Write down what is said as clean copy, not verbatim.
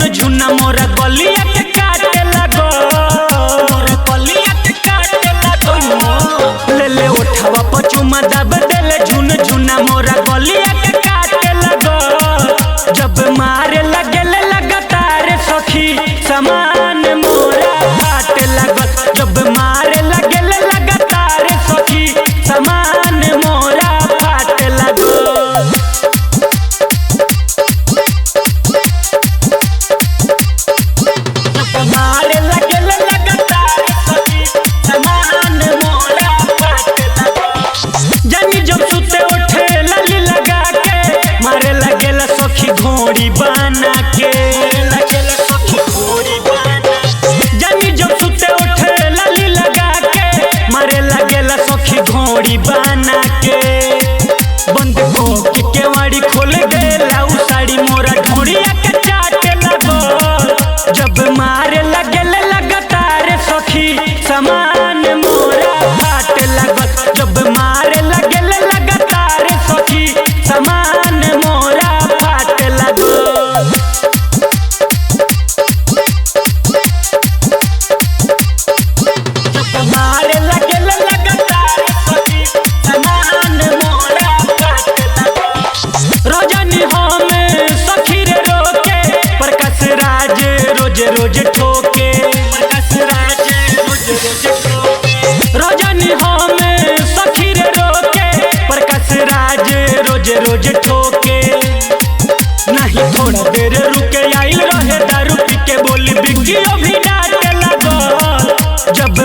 झुना मोरा गलिया के काटे लगो, मोरा गलिया के काटे लगो। ले ले उठावा पचुमा दब देले झुन झुना मोरा गलिया के काटे लगो। जब मारे लगेले लगातार सखी समान मोरा फाटे लगल। जब मारे लगेले लगातार सखी समान मोरा फाटे लगल। मारे लगेले लगातार सखी समान मोरा फाटे लगल। जानी जब सुते उठे लली लगा के मारे लगेला सखी घोड़ी बना के, लगेला सखी घोड़ी बना। जानी जब सुते उठे लली लगा के मारे लगेला सखी घोड़ी बना के। बंद को के केवाड़ी खोल देला उ साड़ी मोरा ढोड़िया के चाटे लगो। जब मारे लगेले लगातार सखी समान मोरा फाटे लगल। जब मारे लगेले लगातार सखी समान मोरा फाटे लगल। जब मारे लगेले लगातार सखी समान मोरा फाटे लगल। रजनी हमें सखी रे रोके प्रकाश राज रोज रोज ठोके, प्रकाश राज रोज रोज ठोके। रजनी हमें सखी रे रोके प्रकाश राज रोज रोज ठोके। नहीं थोड़ा देर रुके आइल रहे दारू पी के बोली बिगियो भी डांटे लगो। जब